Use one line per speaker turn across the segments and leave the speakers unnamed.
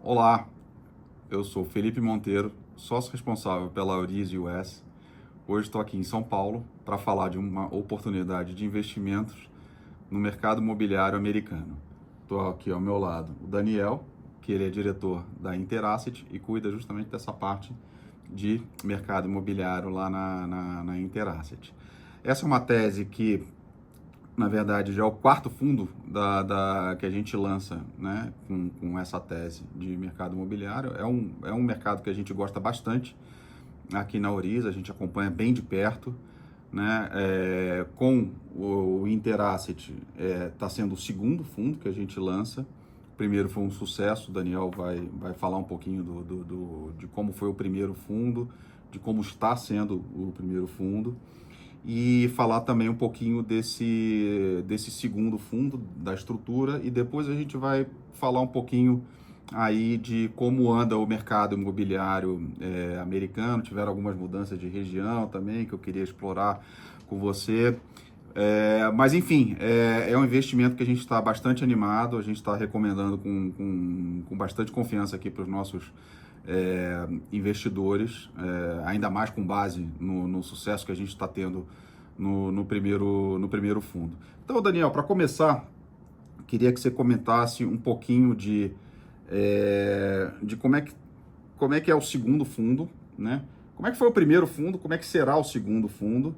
Olá, eu sou Felipe Monteiro, sócio responsável pela Aurize US. Hoje estou aqui em São Paulo para falar de uma oportunidade de investimentos no mercado imobiliário americano. Estou aqui ao meu lado o Daniel, que ele é diretor da Interasset e cuida justamente dessa parte de mercado imobiliário lá na Interasset. Essa é uma tese que, na verdade, já é o quarto fundo que a gente lança, né, com essa tese de mercado imobiliário. É um mercado que a gente gosta bastante aqui na Aurize, a gente acompanha bem de perto, né, com o Interasset está sendo o segundo fundo que a gente lança. O primeiro foi um sucesso, o Daniel vai falar um pouquinho de como foi o primeiro fundo, de como está sendo o primeiro fundo, e falar também um pouquinho desse segundo fundo, da estrutura, e depois a gente vai falar um pouquinho aí de como anda o mercado imobiliário americano. Tiveram algumas mudanças de região também que eu queria explorar com você. Mas enfim, é um investimento que a gente está bastante animado, a gente está recomendando com bastante confiança aqui para os nossos investidores, ainda mais com base no sucesso que a gente está tendo no primeiro fundo. Então, Daniel, para começar, queria que você comentasse um pouquinho de como é que é o segundo fundo, né? Como é que foi o primeiro fundo, como é que será o segundo fundo,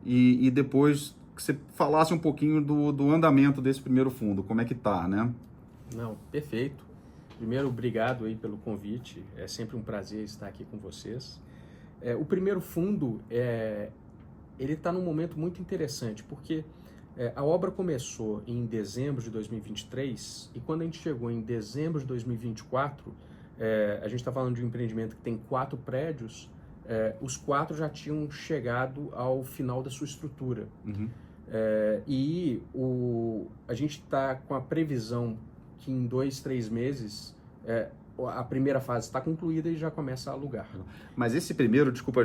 e depois que você falasse um pouquinho do andamento desse primeiro fundo, como é que tá, né?
Não, perfeito. Primeiro, obrigado aí pelo convite. É sempre um prazer estar aqui com vocês. O primeiro fundo, ele está num momento muito interessante, porque a obra começou em dezembro de 2023 e quando a gente chegou em dezembro de 2024, a gente está falando de um empreendimento que tem 4 prédios, os 4 já tinham chegado ao final da sua estrutura.
Uhum.
A gente está com a previsão que em 2, 3 meses a primeira fase está concluída e já começa a alugar.
Mas esse primeiro, desculpa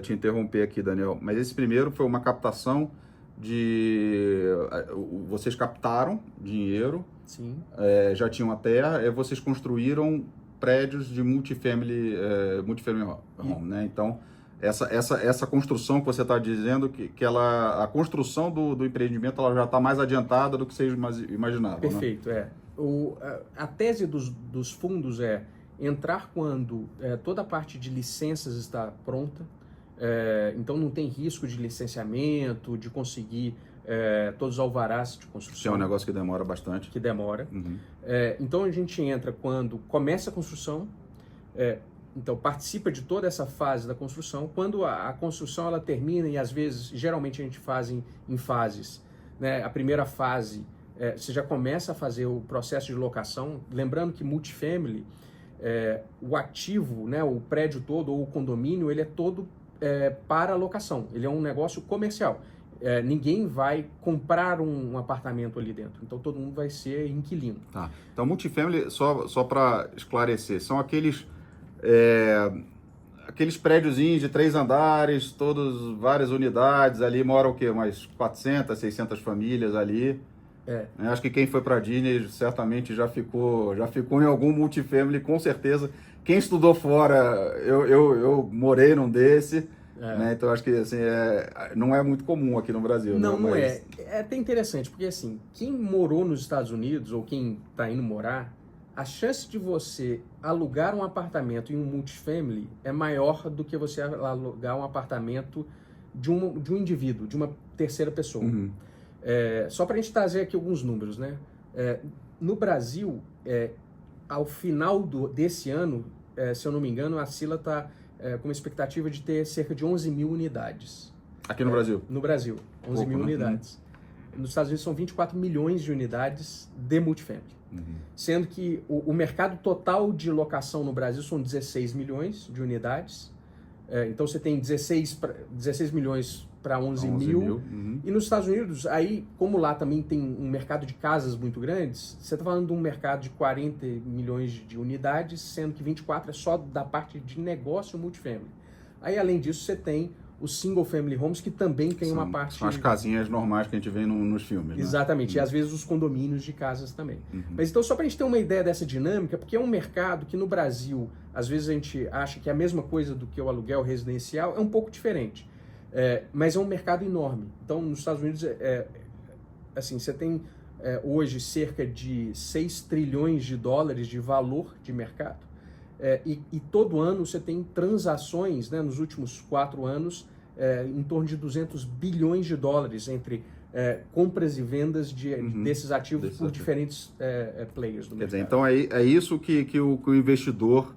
te interromper aqui, Daniel, mas esse primeiro foi uma captação vocês captaram dinheiro,
Sim.
Já tinham a terra, e vocês construíram prédios de multifamily home, né? Então, essa construção que você está dizendo, que a construção do empreendimento ela já está mais adiantada do que vocês imaginavam,
perfeito,
né?
A tese dos fundos é entrar quando toda a parte de licenças está pronta, então não tem risco de licenciamento, de conseguir todos os alvarás de construção.
Que é um negócio que demora bastante.
Que demora.
Uhum.
Então a gente entra quando começa a construção, então participa de toda essa fase da construção. Quando a construção ela termina, e às vezes, geralmente a gente faz em fases, né? A primeira fase, você já começa a fazer o processo de locação, lembrando que multifamily, o ativo, né, o prédio todo ou o condomínio, ele é todo para locação, ele é um negócio comercial. Ninguém vai comprar um apartamento ali dentro, então todo mundo vai ser inquilino.
Tá. Então multifamily, só para esclarecer, são aqueles prédiozinhos de 3 andares, todos, várias unidades, ali moram o quê? Umas 400, 600 famílias ali. Acho que quem foi para Disney certamente já ficou em algum multifamily, com certeza. Quem estudou fora, eu morei num desse, né? Então acho que assim, não é muito comum aqui no Brasil.
Não,
né?
não é. É até interessante, porque assim, quem morou nos Estados Unidos ou quem está indo morar, a chance de você alugar um apartamento em um multifamily é maior do que você alugar um apartamento de um indivíduo, de uma terceira pessoa.
Uhum.
Só para a gente trazer aqui alguns números, né? No Brasil, ao final desse ano, se eu não me engano, a Sila está com uma expectativa de ter cerca de 11 mil unidades.
Aqui no Brasil?
No Brasil, 11 mil unidades. Nos Estados Unidos são 24 milhões de unidades de multifamily. Sendo que o mercado total de locação no Brasil são 16 milhões de unidades. Então você tem 16 milhões para 11 mil. E nos Estados Unidos, aí, como lá também tem um mercado de casas muito grandes, você está falando de um mercado de 40 milhões de unidades, sendo que 24 é só da parte de negócio multifamily. Aí, além disso, você tem os single family homes, que também tem uma parte...
São as casinhas normais que a gente vê nos filmes, né?
Exatamente, e às vezes os condomínios de casas também. Mas então, só para a gente ter uma ideia dessa dinâmica, porque é um mercado que no Brasil, às vezes a gente acha que é a mesma coisa do que o aluguel residencial, é um pouco diferente. Mas é um mercado enorme. Então, nos Estados Unidos, assim, você tem hoje cerca de 6 trilhões de dólares de valor de mercado. E todo ano você tem transações, né, nos últimos 4 anos, em torno de 200 bilhões de dólares entre compras e vendas desses ativos por diferentes players do mercado.
Quer dizer, então é isso que o investidor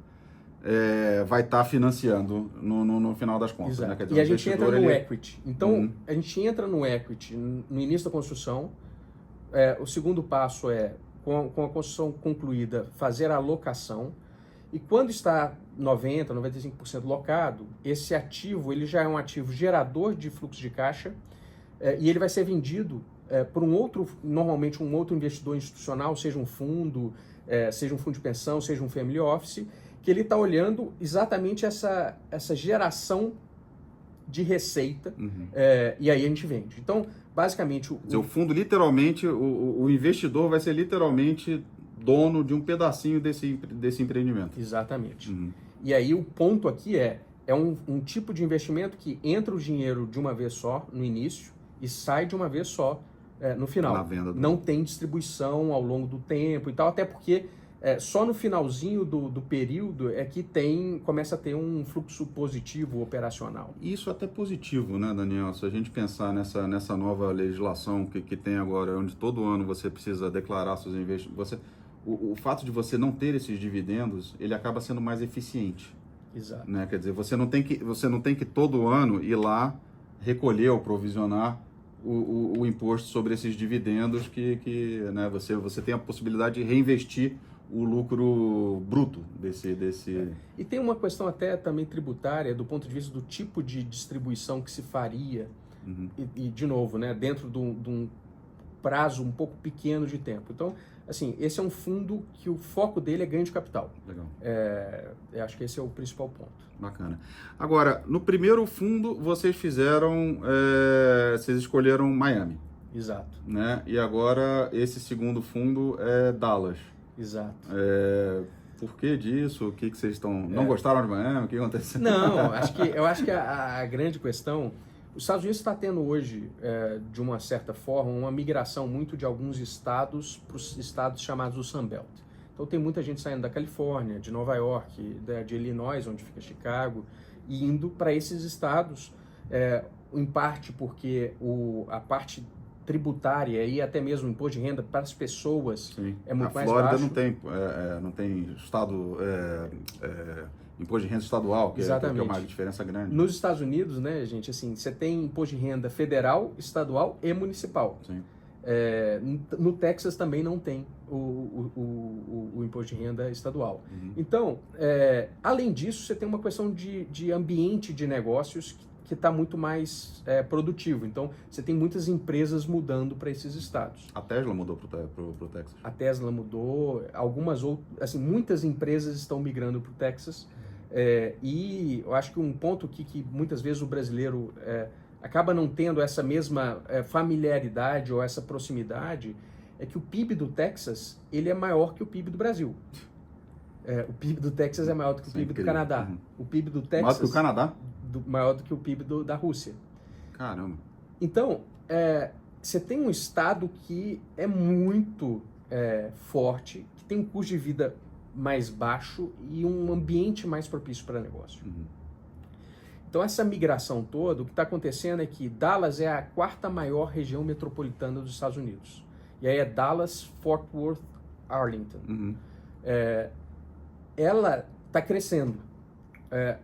vai estar financiando no final das contas. Né? Quer dizer,
e a gente entra no equity. Então, a gente entra no equity no início da construção. O segundo passo é, com a construção concluída, fazer a alocação. E quando está 90%, 95% locado, esse ativo ele já é um ativo gerador de fluxo de caixa e ele vai ser vendido por normalmente um outro investidor institucional, seja um fundo de pensão, seja um family office, que ele está olhando exatamente essa geração de receita e aí a gente vende. Então, basicamente...
O fundo, literalmente, o investidor vai ser literalmente dono de um pedacinho desse empreendimento.
Exatamente. E aí o ponto aqui é um tipo de investimento que entra o dinheiro de uma vez só no início e sai de uma vez só no final.
Na venda
Não tem distribuição ao longo do tempo e tal, até porque só no finalzinho do período é que começa a ter um fluxo positivo operacional.
Isso até positivo, né, Daniel? Se a gente pensar nessa nova legislação que tem agora, onde todo ano você precisa declarar seus investimentos, o fato de você não ter esses dividendos, ele acaba sendo mais eficiente.
Exato.
Né? Quer dizer, você não tem que todo ano ir lá recolher ou provisionar o imposto sobre esses dividendos que né, você tem a possibilidade de reinvestir o lucro bruto desse...
E tem uma questão até também tributária, do ponto de vista do tipo de distribuição que se faria, e de novo, né, dentro de um prazo um pouco pequeno de tempo. Então, assim, esse é um fundo que o foco dele é ganho de capital.
Legal.
Eu acho que esse é o principal ponto.
Bacana. Agora, no primeiro fundo, vocês escolheram Miami.
Exato.
Né? E agora, esse segundo fundo é Dallas.
Exato.
Por que disso? O que vocês estão... Não gostaram de Miami? O que aconteceu?
Não, eu acho que a grande questão... Os Estados Unidos está tendo hoje, de uma certa forma, uma migração muito de alguns estados para os estados chamados do Sunbelt. Então tem muita gente saindo da Califórnia, de Nova York, de Illinois, onde fica Chicago, e indo para esses estados, em parte porque a parte tributária e até mesmo o imposto de renda para as pessoas é muito mais baixo.
A Flórida não tem estado... imposto de renda estadual, que é uma diferença grande.
Nos Estados Unidos, né, gente, assim, você tem imposto de renda federal, estadual e municipal.
Sim.
No Texas também não tem o imposto de renda estadual. Então, além disso, você tem uma questão de ambiente de negócios que está muito mais produtivo. Então, você tem muitas empresas mudando para esses estados.
A Tesla mudou para o Texas?
A Tesla mudou, assim, muitas empresas estão migrando para o Texas. E eu acho que um ponto que muitas vezes o brasileiro acaba não tendo essa mesma familiaridade ou essa proximidade é que o PIB do Texas ele é maior que o PIB do Brasil. O PIB do Texas é maior do que o PIB do Canadá. O PIB do Texas...
Maior do que o Canadá?
Maior do que o PIB da Rússia.
Caramba.
Então, você tem um estado que é muito forte, que tem um custo de vida mais baixo e um ambiente mais propício para negócio. Então, essa migração toda, o que está acontecendo é que Dallas é a 4ª maior região metropolitana dos Estados Unidos. E aí é Dallas, Fort Worth, Arlington. Ela está crescendo.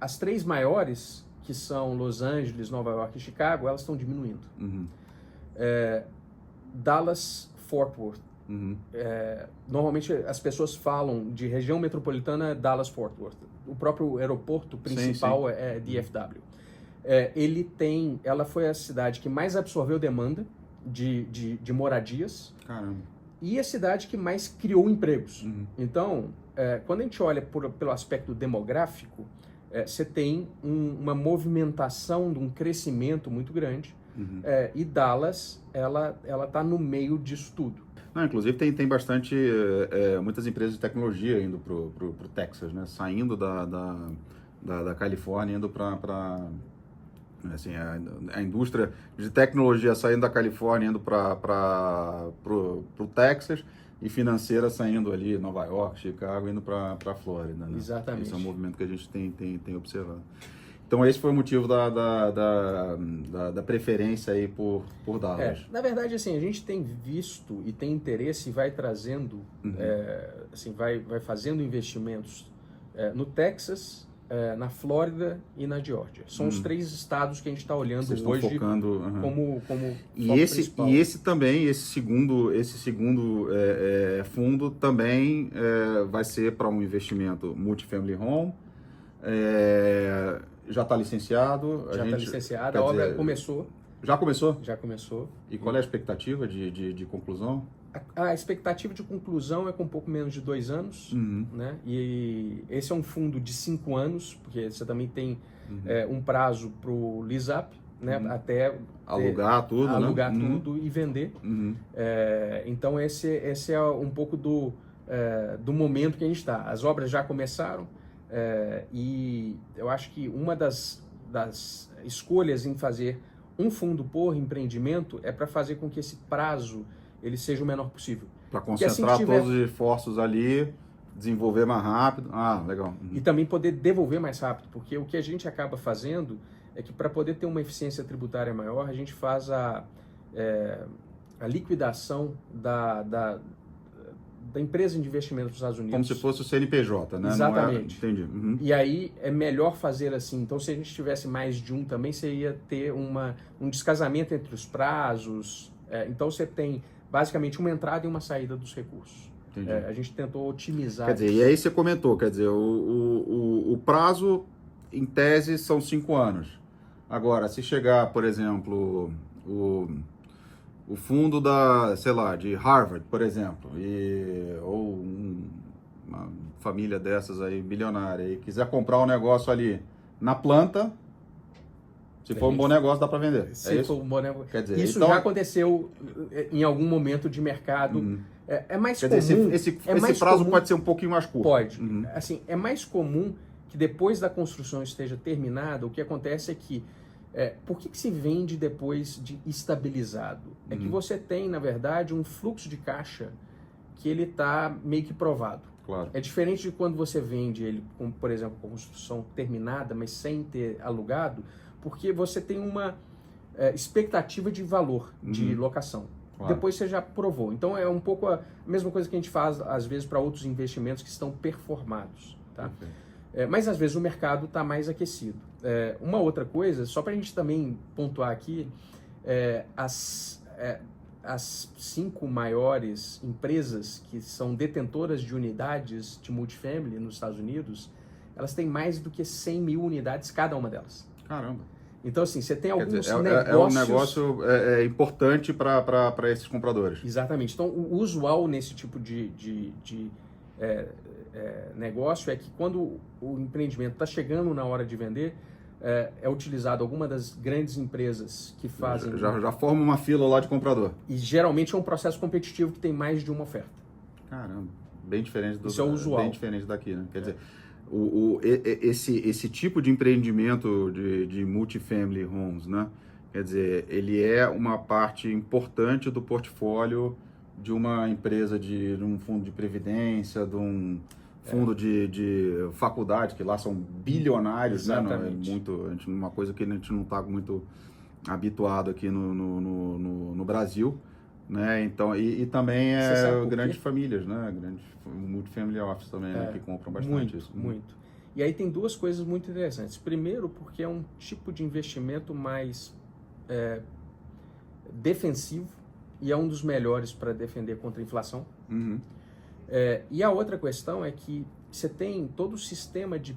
As 3 maiores, que são Los Angeles, Nova York e Chicago, elas estão diminuindo. Dallas, Fort Worth. Normalmente as pessoas falam de região metropolitana Dallas-Fort Worth. O próprio aeroporto principal é DFW. Ela foi a cidade que mais absorveu demanda de moradias.
Caramba.
E a cidade que mais criou empregos. Então, quando a gente olha pelo aspecto demográfico, você tem uma movimentação de um crescimento muito grande, e Dallas, ela está no meio disso tudo.
Não, inclusive tem bastante, muitas empresas de tecnologia indo pro Texas, né? Saindo da Califórnia, indo para assim, a indústria de tecnologia saindo da Califórnia, indo para o Texas, e financeira saindo ali Nova York, Chicago, indo para a Flórida, né?
Exatamente.
Esse é um movimento que a gente tem observado. Então esse foi o motivo da preferência aí por Dallas.
Na verdade, assim, a gente tem visto e tem interesse e vai trazendo, assim, vai fazendo investimentos no Texas, na Flórida e na Geórgia. São os 3 estados que a gente está olhando hoje
focando,
como
e esse também, esse segundo fundo também vai ser para um investimento multifamily home. Já está licenciado.
A obra começou.
Já começou?
Já começou.
E qual é a expectativa de conclusão?
A expectativa de conclusão é com um pouco menos de 2 anos, né? E esse é um fundo de 5 anos, porque você também tem um prazo para o lease-up, né? Até
alugar tudo,
alugar
né?
tudo e vender. Então esse é um pouco do momento que a gente está. As obras já começaram, e eu acho que uma das escolhas em fazer um fundo por empreendimento é para fazer com que esse prazo ele seja o menor possível.
Para concentrar todos os esforços ali, desenvolver mais rápido. Ah, legal.
E também poder devolver mais rápido, porque o que a gente acaba fazendo é que para poder ter uma eficiência tributária maior, a gente faz a liquidação da empresa de investimento dos Estados Unidos.
Como se fosse o CNPJ, né?
Exatamente.
Entendi.
E aí é melhor fazer assim. Então, se a gente tivesse mais de um também, você ia ter um descasamento entre os prazos. Então, você tem basicamente uma entrada e uma saída dos recursos. A gente tentou otimizar.
Quer dizer, e aí você comentou, quer dizer, o prazo, em tese, são 5 anos. Agora, se chegar, por exemplo, o fundo de Harvard, por exemplo, ou uma família dessas aí, bilionária, e quiser comprar um negócio ali na planta, se for um bom negócio, dá para vender.
Se for um bom negócio.
Quer dizer,
isso
então,
já aconteceu em algum momento de mercado. É mais comum.
Dizer, esse prazo pode ser um pouquinho mais curto.
Pode. Assim, é mais comum que depois da construção esteja terminada, o que acontece é que por que se vende depois de estabilizado? É que você tem, na verdade, um fluxo de caixa que ele está meio que provado.
Claro.
É diferente de quando você vende ele, por exemplo, com construção terminada, mas sem ter alugado, porque você tem uma expectativa de valor de locação. Claro. Depois você já provou. Então é um pouco a mesma coisa que a gente faz, às vezes, para outros investimentos que estão performados. Tá? Mas às vezes o mercado está mais aquecido. Uma outra coisa, só para a gente também pontuar aqui, as 5 maiores empresas que são detentoras de unidades de multifamily nos Estados Unidos, elas têm mais do que 100 mil unidades cada uma delas.
Caramba!
Então, assim, você tem alguns negócios...
É um negócio importante para esses compradores.
Exatamente. Então, o usual nesse tipo de negócio é que quando o empreendimento está chegando na hora de vender, é utilizado alguma das grandes empresas que fazem...
Já forma uma fila lá de comprador.
E geralmente é um processo competitivo que tem mais de uma oferta.
Caramba, bem diferente
Isso é o usual.
Bem diferente daqui, né? Quer dizer, esse tipo de empreendimento de multifamily homes, né? Quer dizer, ele é uma parte importante do portfólio de uma empresa, de um fundo de previdência, de um fundo de faculdade, que lá são bilionários, né? Não, uma coisa que a gente não está muito habituado aqui no Brasil, né? Então, e também grandes famílias, né? Grandes multifamily office também, né? Que compram bastante isso.
Muito. E aí tem duas coisas muito interessantes. Primeiro, porque é um tipo de investimento mais defensivo e é um dos melhores para defender contra a inflação. E a outra questão é que você tem todo o sistema de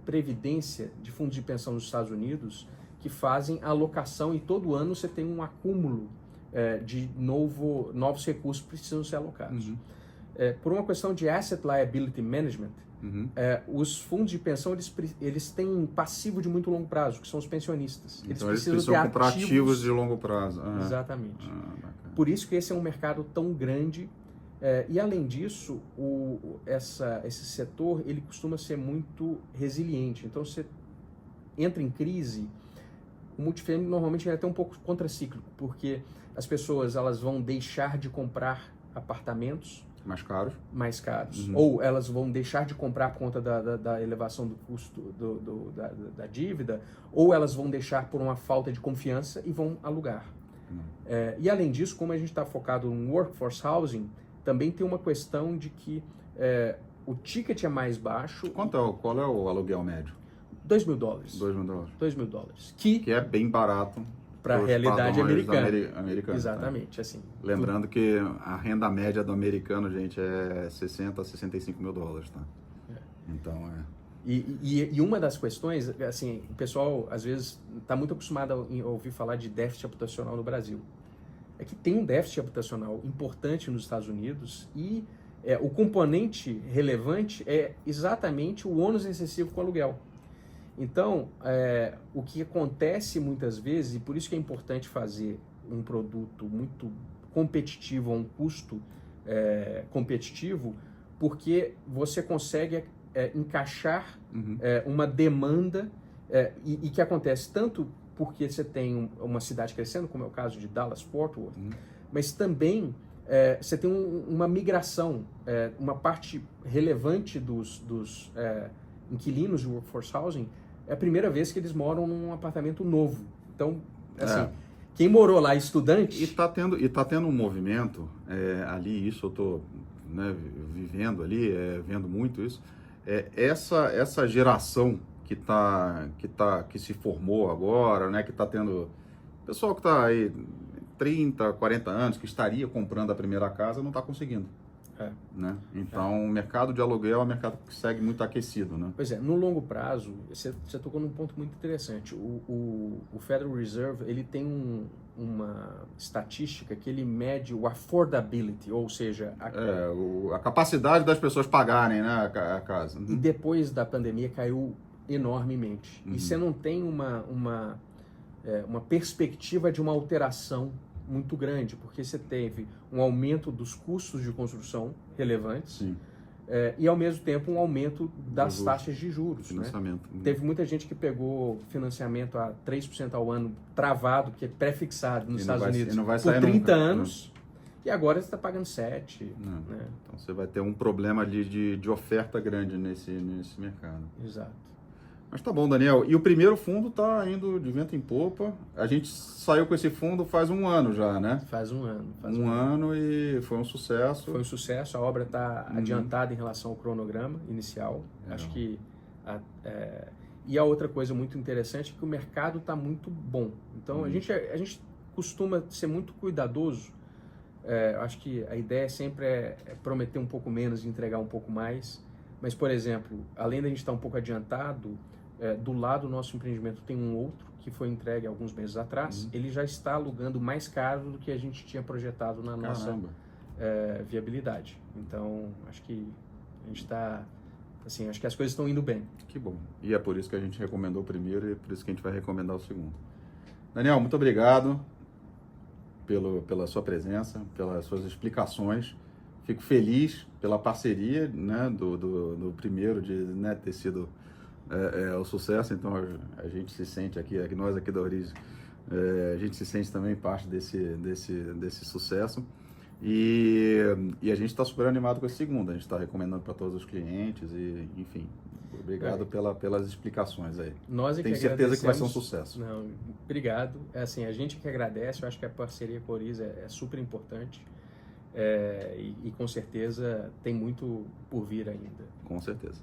previdência de fundos de pensão nos Estados Unidos que fazem a alocação e todo ano você tem um acúmulo de novos recursos que precisam ser alocados. por uma questão de asset liability management, os fundos de pensão eles têm um passivo de muito longo prazo, que são os pensionistas.
Então eles precisam comprar ativos de longo prazo.
Exatamente. Por isso que esse é um mercado tão grande. E além disso, esse setor ele costuma ser muito resiliente. Então você entra em crise, o multifamily normalmente é até um pouco contracíclico, porque as pessoas elas vão deixar de comprar apartamentos mais caros, ou elas vão deixar de comprar por conta da elevação do custo da dívida, ou elas vão deixar por uma falta de confiança e vão alugar. E além disso, como a gente está focado no workforce housing, também tem uma questão de que o ticket é mais baixo.
Qual é o aluguel médio?
$2.000.
$2.000.
Que
é bem barato
para a realidade americana.
Exatamente.
Tá? Assim,
lembrando que a renda média do americano, gente, é $60 a $65 mil, tá? Então
E uma das questões, assim, o pessoal às vezes está muito acostumado a ouvir falar de déficit habitacional no Brasil. É que tem um déficit habitacional importante nos Estados Unidos e o componente relevante é exatamente o ônus excessivo com o aluguel. Então, o que acontece muitas vezes, e por isso que é importante fazer um produto muito competitivo, a um custo competitivo, porque você consegue encaixar uma demanda e que acontece tanto porque você tem uma cidade crescendo, como é o caso de Dallas-Fort Worth, mas também você tem uma migração, uma parte relevante dos inquilinos de workforce housing, é a primeira vez que eles moram num apartamento novo. Então, assim, quem morou lá estudante...
E tá tendo um movimento ali, isso eu tô vivendo ali, vendo muito isso, essa geração que se formou agora, né, que está tendo... Pessoal que está aí 30, 40 anos, que estaria comprando a primeira casa, não está conseguindo. Né? Então, o mercado de aluguel é um mercado que segue muito aquecido. Né?
Pois é, no longo prazo, você tocou num ponto muito interessante. O Federal Reserve ele tem uma estatística que ele mede o affordability, ou seja...
a capacidade das pessoas pagarem, né, a casa.
E depois da pandemia caiu enormemente. E você não tem uma perspectiva de uma alteração muito grande, porque você teve um aumento dos custos de construção relevantes e, ao mesmo tempo, um aumento das taxas de juros.
Financiamento.
Né? Teve muita gente que pegou financiamento a 3% ao ano travado, que é pré-fixado nos Estados Unidos, por 30 anos, e agora você está pagando 7%. Né?
Então, você vai ter um problema de oferta grande nesse mercado.
Exato.
Mas tá bom, Daniel. E o primeiro fundo tá indo de vento em popa. A gente saiu com esse fundo faz um ano já, né?
Faz um ano.
Um ano e foi um sucesso.
Foi um sucesso. A obra está adiantada em relação ao cronograma inicial. Acho que... E a outra coisa muito interessante é que o mercado está muito bom. Então, a gente costuma ser muito cuidadoso. Acho que a ideia sempre é prometer um pouco menos e entregar um pouco mais. Mas, por exemplo, além da gente estar um pouco adiantado, do lado do nosso empreendimento tem um outro que foi entregue alguns meses atrás. Ele já está alugando mais caro do que a gente tinha projetado na nossa viabilidade. Então, acho que a gente está... Assim, acho que as coisas estão indo bem.
Que bom. E é por isso que a gente recomendou o primeiro e é por isso que a gente vai recomendar o segundo. Daniel, muito obrigado pela sua presença, pelas suas explicações. Fico feliz pela parceria, né, do primeiro, de ter sido o sucesso. Então, a gente se sente aqui nós aqui da Oriz, a gente se sente também parte desse sucesso. E a gente está super animado com esse segundo. A gente está recomendando para todos os clientes e, enfim, obrigado pelas explicações aí. Tenho certeza que vai ser um sucesso.
Não, obrigado. Assim, a gente que agradece. Eu acho que a parceria com a Oriz é super importante. E com certeza tem muito por vir ainda.
Com certeza.